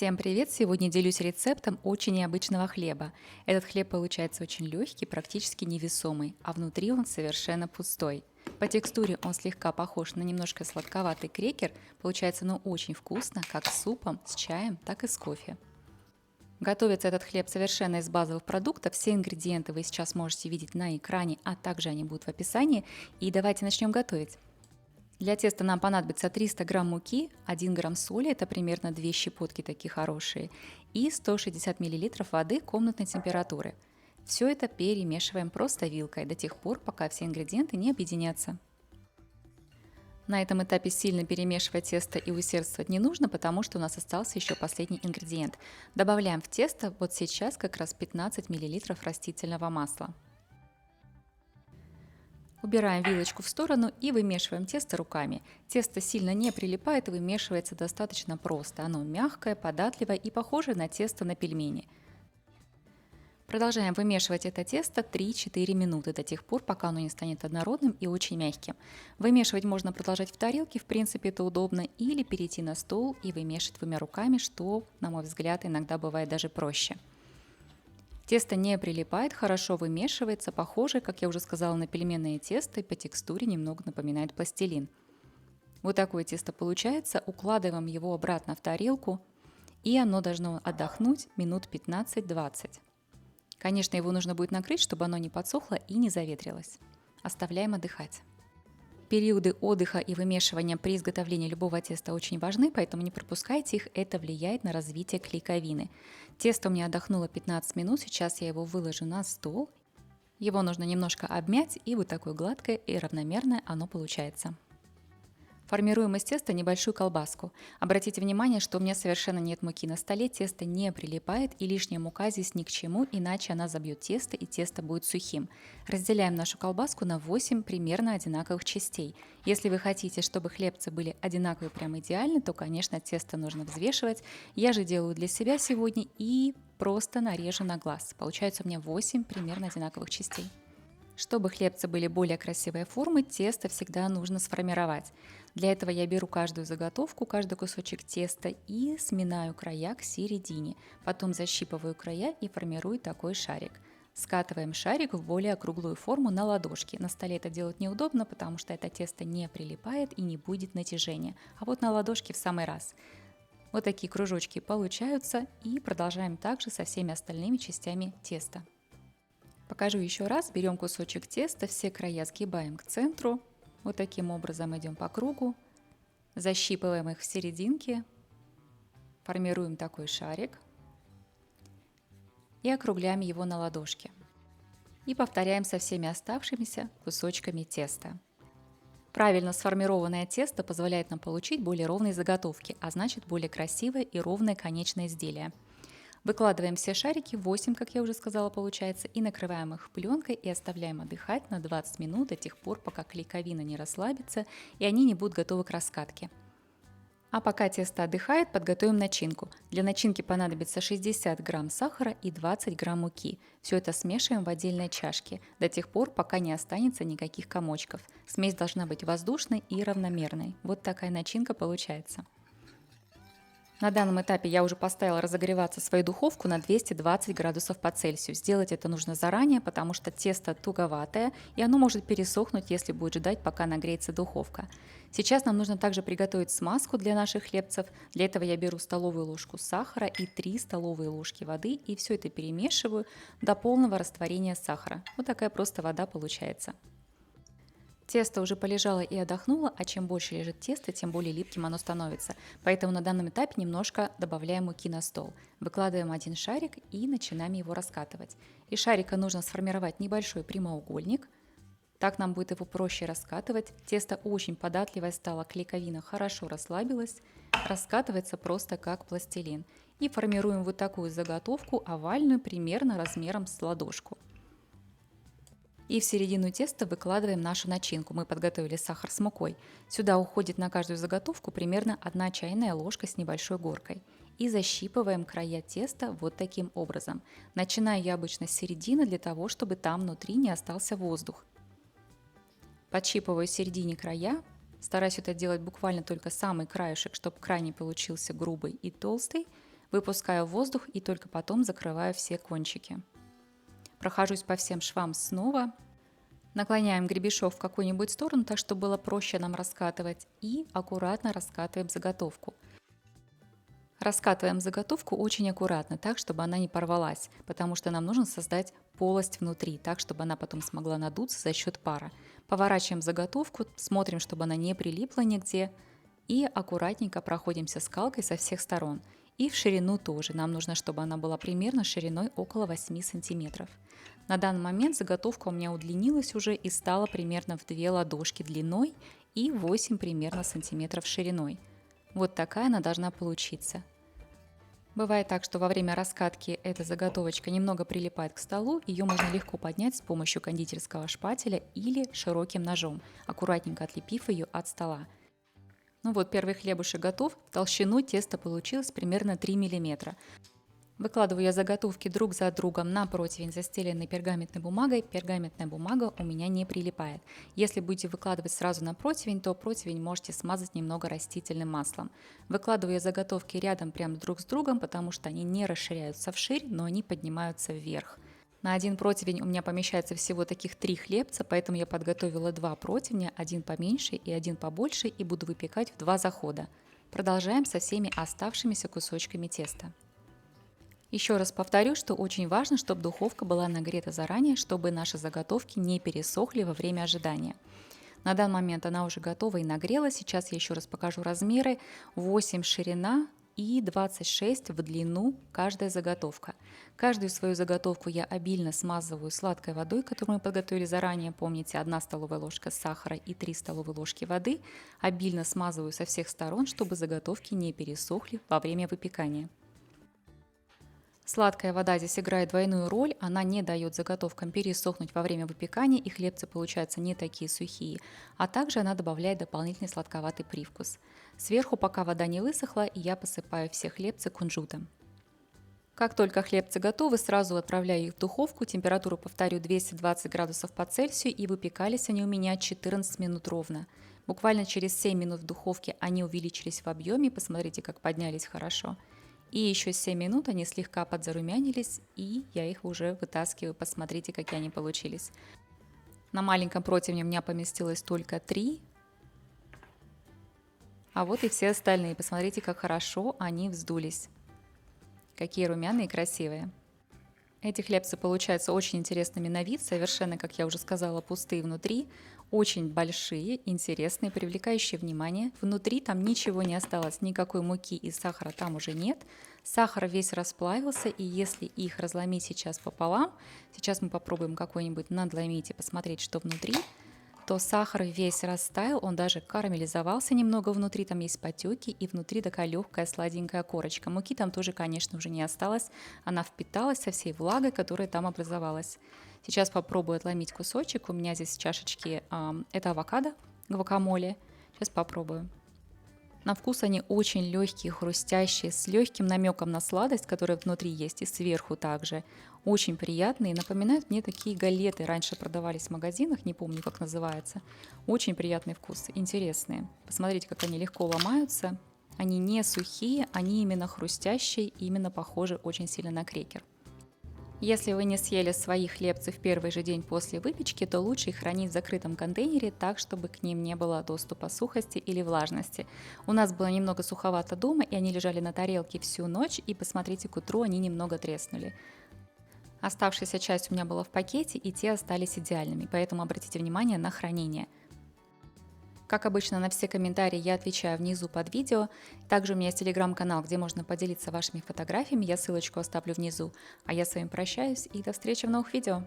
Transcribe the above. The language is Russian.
Всем привет! Сегодня делюсь рецептом очень необычного хлеба. Этот хлеб получается очень легкий, практически невесомый, а внутри он совершенно пустой. По текстуре он слегка похож на немножко сладковатый крекер, получается очень вкусно, как с супом, с чаем, так и с кофе. Готовится этот хлеб совершенно из базовых продуктов. Все ингредиенты вы сейчас можете видеть на экране, а также они будут в описании. И давайте начнем готовить. Для теста нам понадобится 300 грамм муки, 1 грамм соли, это примерно 2 щепотки такие хорошие, и 160 миллилитров воды комнатной температуры. Все это перемешиваем просто вилкой до тех пор, пока все ингредиенты не объединятся. На этом этапе сильно перемешивать тесто и усердствовать не нужно, потому что у нас остался еще последний ингредиент. Добавляем в тесто вот сейчас как раз 15 миллилитров растительного масла. Убираем вилочку в сторону и вымешиваем тесто руками. Тесто сильно не прилипает и вымешивается достаточно просто. Оно мягкое, податливое и похоже на тесто на пельмени. Продолжаем вымешивать это тесто 3-4 минуты до тех пор, пока оно не станет однородным и очень мягким. Вымешивать можно продолжать в тарелке, в принципе это удобно, или перейти на стол и вымешивать двумя руками, что, на мой взгляд, иногда бывает даже проще. Тесто не прилипает, хорошо вымешивается, похоже, как я уже сказала, на пельменное тесто и по текстуре немного напоминает пластилин. Вот такое тесто получается, укладываем его обратно в тарелку, и оно должно отдохнуть минут 15-20. Конечно, его нужно будет накрыть, чтобы оно не подсохло и не заветрилось. Оставляем отдыхать. Периоды отдыха и вымешивания при изготовлении любого теста очень важны, поэтому не пропускайте их, это влияет на развитие клейковины. Тесто у меня отдохнуло 15 минут, сейчас я его выложу на стол. Его нужно немножко обмять, и вот такое гладкое и равномерное оно получается. Формируем из теста небольшую колбаску. Обратите внимание, что у меня совершенно нет муки на столе, тесто не прилипает и лишняя мука здесь ни к чему, иначе она забьет тесто и тесто будет сухим. Разделяем нашу колбаску на 8 примерно одинаковых частей. Если вы хотите, чтобы хлебцы были одинаковые прям идеально, то, конечно, тесто нужно взвешивать. Я же делаю для себя сегодня и просто нарежу на глаз. Получается у меня 8 примерно одинаковых частей. Чтобы хлебцы были более красивой формы, тесто всегда нужно сформировать. Для этого я беру каждую заготовку, каждый кусочек теста и сминаю края к середине. Потом защипываю края и формирую такой шарик. Скатываем шарик в более округлую форму на ладошки. На столе это делать неудобно, потому что это тесто не прилипает и не будет натяжения. А вот на ладошке в самый раз. Вот такие кружочки получаются, и продолжаем также со всеми остальными частями теста. Покажу еще раз. Берем кусочек теста, все края сгибаем к центру. Вот таким образом идем по кругу. Защипываем их в серединке. Формируем такой шарик. И округляем его на ладошке. И повторяем со всеми оставшимися кусочками теста. Правильно сформированное тесто позволяет нам получить более ровные заготовки, а значит более красивое и ровное конечное изделие. Выкладываем все шарики, 8, как я уже сказала, получается, и накрываем их пленкой и оставляем отдыхать на 20 минут до тех пор, пока клейковина не расслабится и они не будут готовы к раскатке. А пока тесто отдыхает, подготовим начинку. Для начинки понадобится 60 грамм сахара и 20 грамм муки. Все это смешиваем в отдельной чашке до тех пор, пока не останется никаких комочков. Смесь должна быть воздушной и равномерной. Вот такая начинка получается. На данном этапе я уже поставила разогреваться свою духовку на 220 градусов по Цельсию. Сделать это нужно заранее, потому что тесто туговатое, и оно может пересохнуть, если будет ждать, пока нагреется духовка. Сейчас нам нужно также приготовить смазку для наших хлебцев. Для этого я беру столовую ложку сахара и 3 столовые ложки воды, и все это перемешиваю до полного растворения сахара. Вот такая просто вода получается. Тесто уже полежало и отдохнуло, а чем больше лежит тесто, тем более липким оно становится. Поэтому на данном этапе немножко добавляем муки на стол. Выкладываем один шарик и начинаем его раскатывать. Из шарика нужно сформировать небольшой прямоугольник. Так нам будет его проще раскатывать. Тесто очень податливое стало, клейковина хорошо расслабилась. Раскатывается просто как пластилин. И формируем вот такую заготовку овальную, примерно размером с ладошку. И в середину теста выкладываем нашу начинку. Мы подготовили сахар с мукой. Сюда уходит на каждую заготовку примерно 1 чайная ложка с небольшой горкой. И защипываем края теста вот таким образом. Начинаю я обычно с середины для того, чтобы там внутри не остался воздух. Подщипываю в середине края. Стараюсь это делать буквально только самый краешек, чтобы край не получился грубый и толстый. Выпускаю воздух и только потом закрываю все кончики. Прохожусь по всем швам снова. Наклоняем гребешок в какую-нибудь сторону, так чтобы было проще нам раскатывать. И аккуратно раскатываем заготовку. Раскатываем заготовку очень аккуратно, так, чтобы она не порвалась, потому что нам нужно создать полость внутри, так, чтобы она потом смогла надуться за счет пара. Поворачиваем заготовку, смотрим, чтобы она не прилипла нигде, и аккуратненько проходимся скалкой со всех сторон. И в ширину тоже. Нам нужно, чтобы она была примерно шириной около 8 сантиметров. На данный момент заготовка у меня удлинилась уже и стала примерно в 2 ладошки длиной и 8 примерно сантиметров шириной. Вот такая она должна получиться. Бывает так, что во время раскатки эта заготовочка немного прилипает к столу, ее можно легко поднять с помощью кондитерского шпателя или широким ножом, аккуратненько отлепив ее от стола. Ну вот, первый хлебушек готов, в толщину теста получилось примерно 3 мм. Выкладываю я заготовки друг за другом на противень, застеленный пергаментной бумагой. Пергаментная бумага у меня не прилипает. Если будете выкладывать сразу на противень, то противень можете смазать немного растительным маслом. Выкладываю я заготовки рядом прям друг с другом, потому что они не расширяются вширь, но они поднимаются вверх. На один противень у меня помещается всего таких 3 хлебца, поэтому я подготовила 2 противня, один поменьше и один побольше, и буду выпекать в 2 захода. Продолжаем со всеми оставшимися кусочками теста. Еще раз повторю, что очень важно, чтобы духовка была нагрета заранее, чтобы наши заготовки не пересохли во время ожидания. На данный момент она уже готова и нагрелась. Сейчас я еще раз покажу размеры. 8 ширина и 26 в длину каждая заготовка. Каждую свою заготовку я обильно смазываю сладкой водой, которую мы подготовили заранее. Помните, 1 столовая ложка сахара и 3 столовые ложки воды. Обильно смазываю со всех сторон, чтобы заготовки не пересохли во время выпекания. Сладкая вода здесь играет двойную роль, она не дает заготовкам пересохнуть во время выпекания, и хлебцы получаются не такие сухие, а также она добавляет дополнительный сладковатый привкус. Сверху, пока вода не высохла, я посыпаю все хлебцы кунжутом. Как только хлебцы готовы, сразу отправляю их в духовку, температуру, повторю, 220 градусов по Цельсию, и выпекались они у меня 14 минут ровно. Буквально через 7 минут в духовке они увеличились в объеме, посмотрите, как поднялись хорошо. И еще 7 минут они слегка подзарумянились, и я их уже вытаскиваю. Посмотрите, какие они получились. На маленьком противне у меня поместилось только 3. А вот и все остальные. Посмотрите, как хорошо они вздулись. Какие румяные и красивые. Эти хлебцы получаются очень интересными на вид, совершенно, как я уже сказала, пустые внутри, очень большие, интересные, привлекающие внимание. Внутри там ничего не осталось, никакой муки и сахара там уже нет. Сахар весь расплавился, и если их разломить сейчас пополам, сейчас мы попробуем какой-нибудь надломить и посмотреть, что внутри, то сахар весь растаял, он даже карамелизовался немного внутри, там есть потеки, и внутри такая легкая сладенькая корочка. Муки там тоже, конечно, уже не осталось, она впиталась со всей влагой, которая там образовалась. Сейчас попробую отломить кусочек, у меня здесь в чашечке это авокадо, гвакамоле, сейчас попробую. На вкус они очень легкие, хрустящие, с легким намеком на сладость, которая внутри есть, и сверху также. Очень приятные, напоминают мне такие галеты, раньше продавались в магазинах, не помню, как называется. Очень приятный вкус, интересные. Посмотрите, как они легко ломаются. Они не сухие, они именно хрустящие, именно похожи очень сильно на крекер. Если вы не съели свои хлебцы в первый же день после выпечки, то лучше их хранить в закрытом контейнере, так, чтобы к ним не было доступа сухости или влажности. У нас было немного суховато дома, и они лежали на тарелке всю ночь, и посмотрите, к утру они немного треснули. Оставшаяся часть у меня была в пакете, и те остались идеальными, поэтому обратите внимание на хранение. Как обычно, на все комментарии я отвечаю внизу под видео. Также у меня есть телеграм-канал, где можно поделиться вашими фотографиями, я ссылочку оставлю внизу. А я с вами прощаюсь и до встречи в новых видео.